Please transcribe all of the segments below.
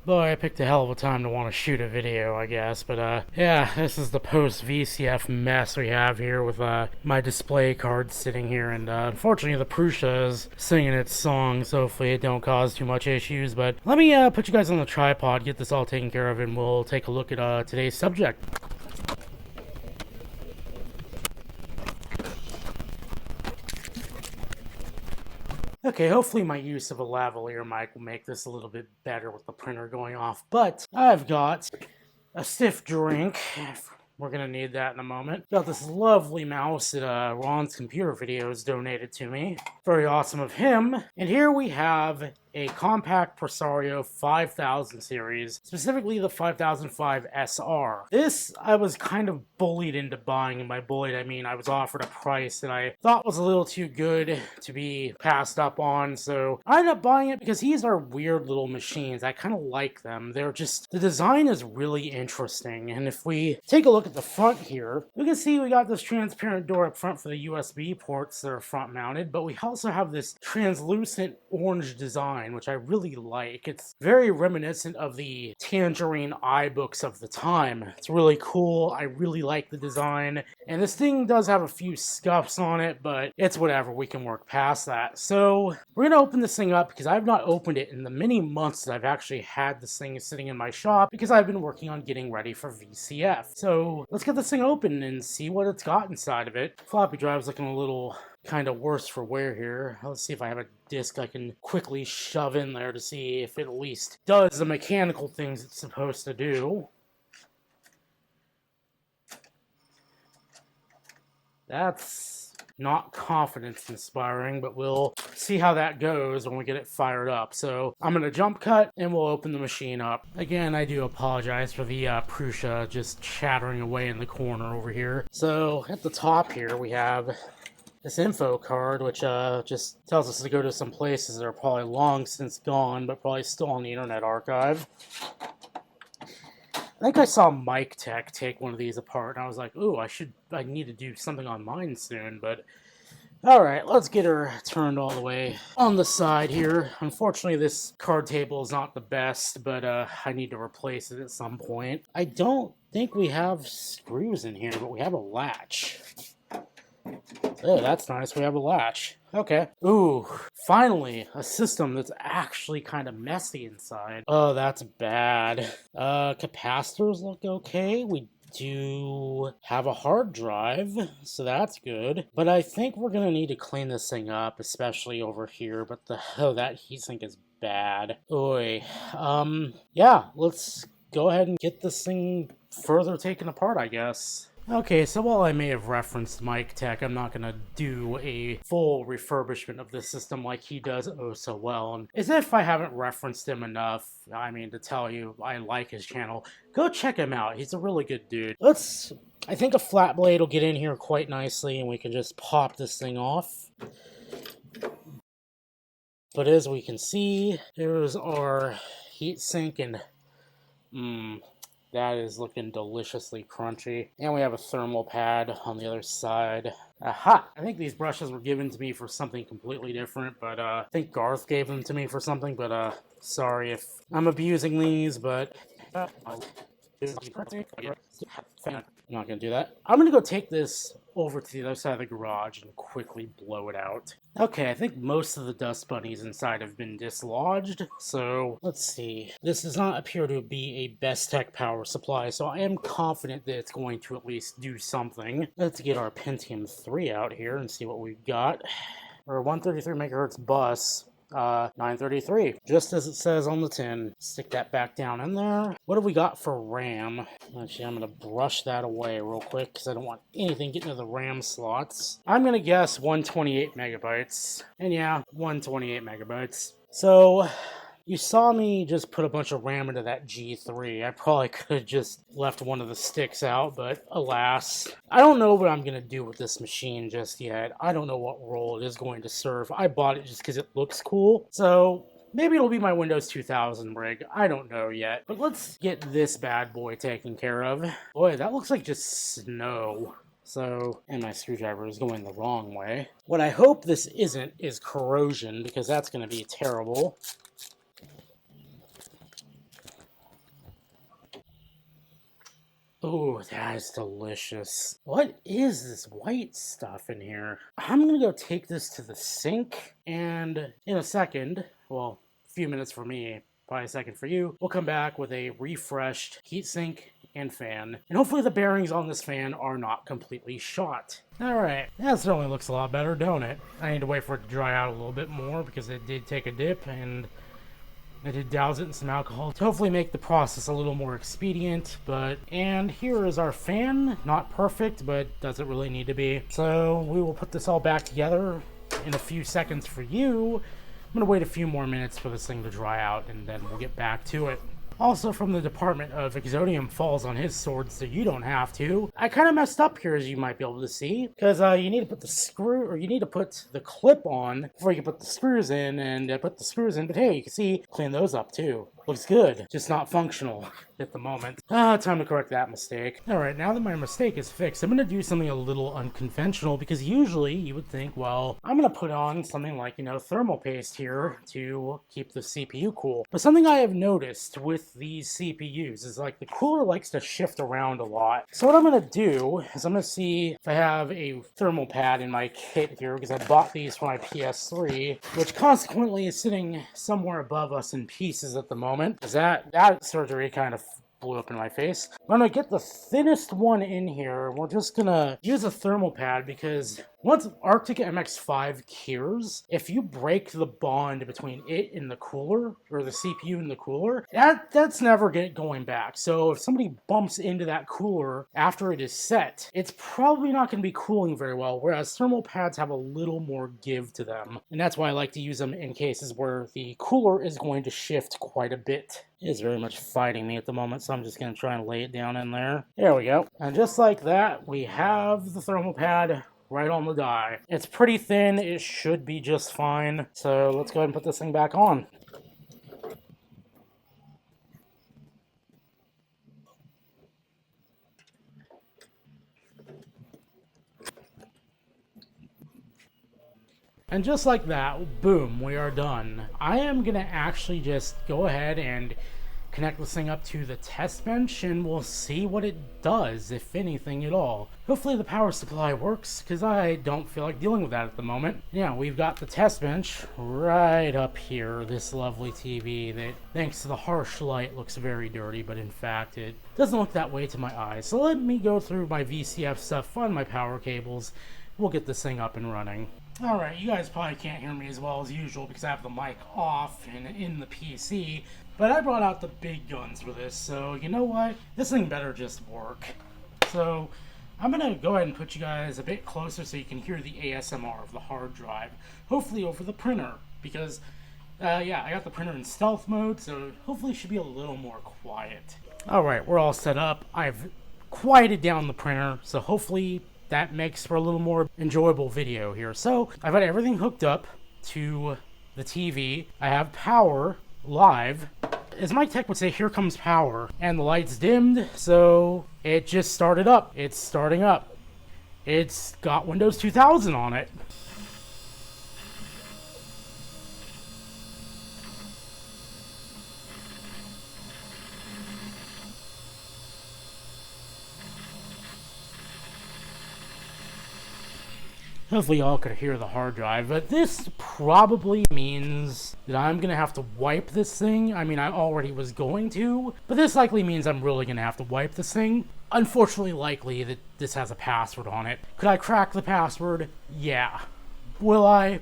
Boy, I picked a hell of a time to want to shoot a video, I guess. But, yeah, this is the post-VCF mess we have here with, my display card sitting here. And, unfortunately, the Prusa is singing its song, so hopefully it don't cause too much issues. But let me, put you guys on the tripod, get this all taken care of, and we'll take a look at, today's subject. Okay, hopefully my use of a lavalier mic will make this a little bit better with the printer going off, but I've got a stiff drink. We're gonna need that in a moment. Got this lovely mouse that Ron's computer videos donated to me. Very awesome of him. And here we have a Compaq Presario 5000 series, specifically the 5005 SR. This, I was kind of bullied into buying, and by bullied I mean I was offered a price that I thought was a little too good to be passed up on, so I ended up buying it because these are weird little machines. I kind of like them. They're just, the design is really interesting, and if we take a look at the front here, you can see we got this transparent door up front for the USB ports that are front mounted, but we also have this translucent orange design, which I really like. It's very reminiscent of the Tangerine iBooks of the time. It's really cool. I really like the design. And this thing does have a few scuffs on it, but it's whatever. We can work past that. So we're going to open this thing up because I've not opened it in the many months that I've actually had this thing sitting in my shop because I've been working on getting ready for VCF. So let's get this thing open and see what it's got inside of it. Floppy drive's looking a little kind of worse for wear here. Let's see if I have a disc I can quickly shove in there to see if it at least does the mechanical things it's supposed to do. That's not confidence inspiring, but we'll see how that goes when we get it fired up. So I'm going to jump cut and we'll open the machine up. Again, I do apologize for the Prusa just chattering away in the corner over here. So at the top here we have this info card, which just tells us to go to some places that are probably long since gone, but probably still on the Internet Archive. I think I saw Mike Tech take one of these apart, and I was like, ooh, I need to do something on mine soon, but alright, let's get her turned all the way on the side here. Unfortunately, this card table is not the best, but I need to replace it at some point. I don't think we have screws in here, but we have a latch. Oh, that's nice. We have a latch. Okay. Ooh, finally, a system that's actually kind of messy inside. Oh, that's bad. Capacitors look okay. We do have a hard drive, so that's good. But I think we're gonna need to clean this thing up, especially over here. But that heatsink is bad. Oy. Yeah, let's go ahead and get this thing further taken apart, I guess. Okay, so while I may have referenced Mike Tech, I'm not going to do a full refurbishment of this system like he does oh so well. And as if I haven't referenced him enough, I mean, to tell you I like his channel, go check him out. He's a really good dude. I think a flat blade will get in here quite nicely and we can just pop this thing off. But as we can see, there's our heatsink and that is looking deliciously crunchy. And we have a thermal pad on the other side. Aha! I think these brushes were given to me for something completely different, but I think Garth gave them to me for something, but sorry if I'm abusing these, but I'm not gonna do that. I'm gonna go take this over to the other side of the garage and quickly blow it out. Okay, I think most of the dust bunnies inside have been dislodged, so let's see. This does not appear to be a Best Tech power supply, so I am confident that it's going to at least do something. Let's get our Pentium 3 out here and see what we've got. Our 133 megahertz bus. 933, just as it says on the tin. Stick that back down in there. What have we got for RAM? Actually, I'm going to brush that away real quick because I don't want anything getting into the RAM slots. I'm going to guess 128 megabytes. And yeah, 128 megabytes. So you saw me just put a bunch of RAM into that G3. I probably could have just left one of the sticks out, but alas. I don't know what I'm going to do with this machine just yet. I don't know what role it is going to serve. I bought it just because it looks cool. So maybe it'll be my Windows 2000 rig. I don't know yet. But let's get this bad boy taken care of. Boy, that looks like just snow. So, and my screwdriver is going the wrong way. What I hope this isn't is corrosion, because that's going to be terrible. Oh, that is delicious. What is this white stuff in here? I'm gonna go take this to the sink, and in a second, well, a few minutes for me, probably a second for you, we'll come back with a refreshed heatsink and fan. And hopefully the bearings on this fan are not completely shot. Alright, that certainly looks a lot better, don't it? I need to wait for it to dry out a little bit more because it did take a dip, and I did douse it in some alcohol to hopefully make the process a little more expedient, and here is our fan. Not perfect, but doesn't really need to be. So we will put this all back together in a few seconds for you. I'm gonna wait a few more minutes for this thing to dry out, and then we'll get back to it. Also from the Department of Exodium falls on his sword, so you don't have to. I kind of messed up here, as you might be able to see, because you need to put the screw, or you need to put the clip on before you can put the screws in, and put the screws in, but hey, you can see, clean those up too. Looks good, just not functional at the moment. Time to correct that mistake. Alright, now that my mistake is fixed, I'm going to do something a little unconventional, because usually you would think, well, I'm going to put on something like, thermal paste here to keep the CPU cool. But something I have noticed with these CPUs is like the cooler likes to shift around a lot. So what I'm going to do is I'm going to see if I have a thermal pad in my kit here, because I bought these for my PS3, which consequently is sitting somewhere above us in pieces at the moment. Because that surgery kind of blew up in my face. I'm gonna get the thinnest one in here. We're just gonna use a thermal pad because once Arctic MX5 cures, if you break the bond between it and the cooler, or the CPU and the cooler, that's never going back. So if somebody bumps into that cooler after it is set, it's probably not going to be cooling very well, whereas thermal pads have a little more give to them. And that's why I like to use them in cases where the cooler is going to shift quite a bit. It is very much fighting me at the moment, so I'm just going to try and lay it down in there. There we go. And just like that, we have the thermal pad right on the die. It's pretty thin, it should be just fine. So let's go ahead and put this thing back on. And just like that, boom, we are done. I am gonna actually just go ahead and connect this thing up to the test bench, and we'll see what it does, if anything at all. Hopefully the power supply works, because I don't feel like dealing with that at the moment. Yeah, we've got the test bench right up here, this lovely TV that, thanks to the harsh light, looks very dirty, but in fact it doesn't look that way to my eyes. So let me go through my VCF stuff, find my power cables, we'll get this thing up and running. Alright, you guys probably can't hear me as well as usual because I have the mic off and in the PC, but I brought out the big guns for this, so you know what? This thing better just work. So I'm going to go ahead and put you guys a bit closer so you can hear the ASMR of the hard drive, hopefully over the printer, because yeah, I got the printer in stealth mode, so hopefully it should be a little more quiet. Alright, we're all set up. I've quieted down the printer, so hopefully that makes for a little more enjoyable video here. So I've got everything hooked up to the TV. I have power live. As Mike Tech would say, here comes power. And the lights dimmed, so it just started up. It's starting up. It's got Windows 2000 on it. Hopefully y'all could hear the hard drive, but this probably means that I'm going to have to wipe this thing. I mean, I already was going to, but this likely means I'm really going to have to wipe this thing. Unfortunately likely that this has a password on it. Could I crack the password? Yeah. Will I?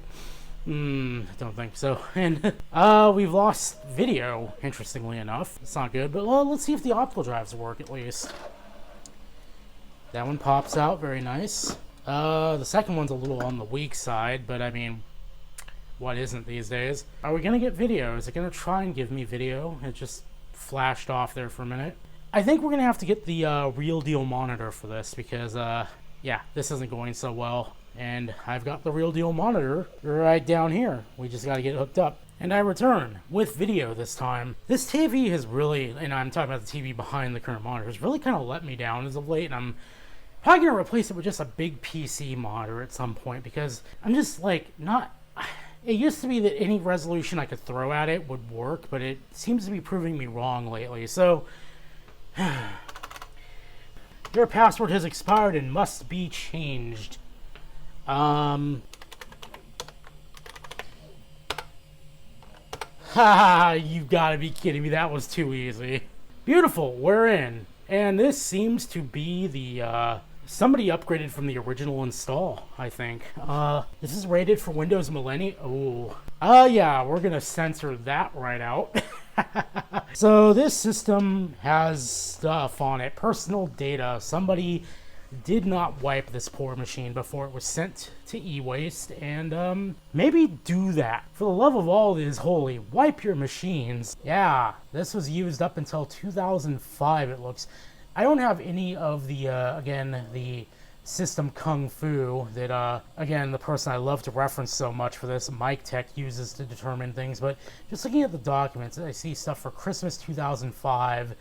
Don't think so. And we've lost video, interestingly enough. It's not good, but well, let's see if the optical drives work at least. That one pops out, very nice. The second one's a little on the weak side, but I mean, what isn't these days? Are we gonna get video? Is it gonna try and give me video? It just flashed off there for a minute. I think we're gonna have to get the real deal monitor for this because, yeah, this isn't going so well. And I've got the real deal monitor right down here. We just gotta get it hooked up. And I return with video this time. This TV has really, and I'm talking about the TV behind the current monitor, has really kind of let me down as of late, and I'm probably going to replace it with just a big PC monitor at some point because I'm just like not... It used to be that any resolution I could throw at it would work, but it seems to be proving me wrong lately. So Your password has expired and must be changed. Haha, you've got to be kidding me. That was too easy. Beautiful, we're in. And this seems to be the, somebody upgraded from the original install, I think. This is rated for Windows Millennium. Oh. Yeah, we're gonna censor that right out. So this system has stuff on it. Personal data. Somebody did not wipe this poor machine before it was sent to e-waste, and maybe do that. For the love of all that is holy, wipe your machines. Yeah, this was used up until 2005, it looks. I don't have any of the, again, the system kung fu that, again, the person I love to reference so much for this, Mike Tech, uses to determine things, but just looking at the documents, I see stuff for Christmas 2005,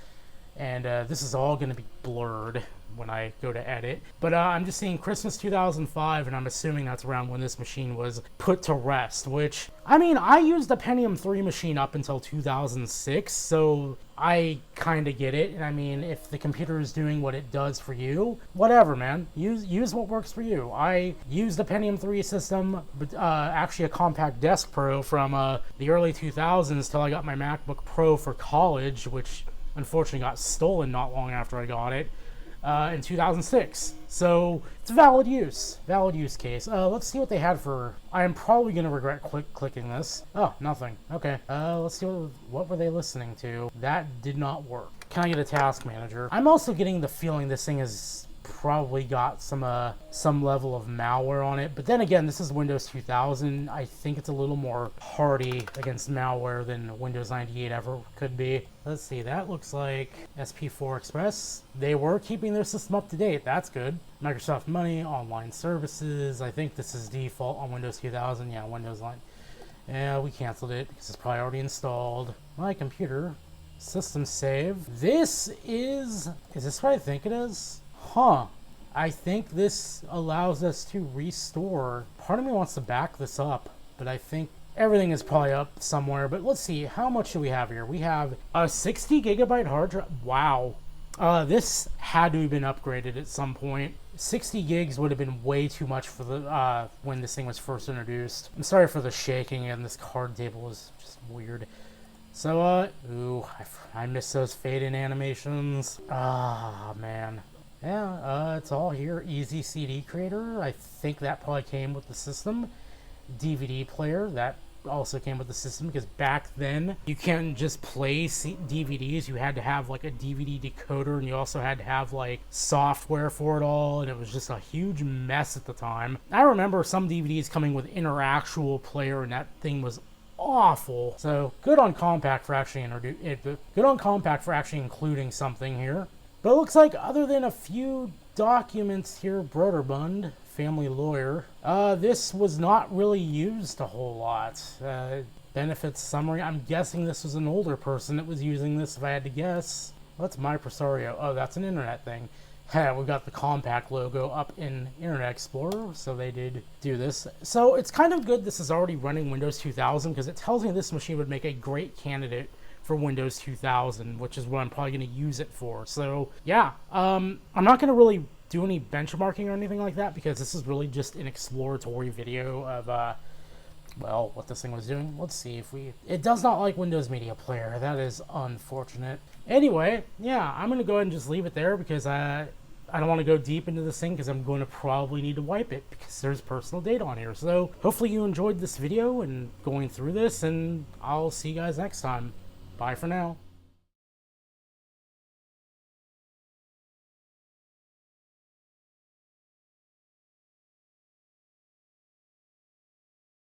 and this is all going to be blurred when I go to edit. But I'm just seeing Christmas 2005, and I'm assuming that's around when this machine was put to rest, which, I mean, I used the Pentium 3 machine up until 2006, so I kind of get it. And I mean, if the computer is doing what it does for you, whatever, man. Use what works for you. I used the Pentium 3 system, but actually a Compaq Desk Pro from the early 2000s till I got my MacBook Pro for college, which unfortunately got stolen not long after I got it. In 2006. So it's a valid use case. Let's see what they had for. I am probably going to regret clicking this. Oh, nothing. Okay. Let's see what were they listening to. That did not work. Can I get a task manager? I'm also getting the feeling this thing has probably got some level of malware on it, but then again, this is Windows 2000. I think it's a little more hardy against malware than Windows 98 ever could be. Let's see, that looks like SP4 Express. They were keeping their system up to date. That's good. Microsoft Money, online services. I think this is default on Windows 2000. Yeah, Windows Line. Yeah, we canceled it because it's probably already installed. My computer. System save. This is this what I think it is? Huh. I think this allows us to restore. Part of me wants to back this up, but I think everything is probably up somewhere. But let's see, how much do we have here? We have a 60 gigabyte hard drive. Wow. This had to have been upgraded at some point. 60 gigs would have been way too much for the when this thing was first introduced. I'm sorry for the shaking, and this card table is just weird. So, ooh, I miss those fade-in animations. Ah, man. Yeah, it's all here. Easy CD creator. I think that probably came with the system. DVD player. That also came with the system because back then you can't just play DVDs. You had to have like a DVD decoder, and you also had to have like software for it all, and it was just a huge mess at the time. I remember some DVDs coming with interactual player, and that thing was awful. So good on Compaq for actually including something here. But it looks like other than a few documents here, Broderbund, family lawyer, this was not really used a whole lot. Benefits summary. I'm guessing this was an older person that was using this, if I had to guess. That's my Presario. Oh, that's an internet thing. We've got the Compaq logo up in Internet Explorer, so they did do this. So it's kind of good this is already running Windows 2000, because it tells me this machine would make a great candidate for Windows 2000, which is what I'm probably going to use it for. So yeah, I'm not going to really do any benchmarking or anything like that, because this is really just an exploratory video of well, what this thing was doing. Let's see if it does not like Windows Media Player. That is unfortunate. Anyway, yeah, I'm going to go ahead and just leave it there, because I don't want to go deep into this thing, because I'm going to probably need to wipe it because there's personal data on here. So hopefully you enjoyed this video and going through this, and I'll see you guys next time. Bye for now.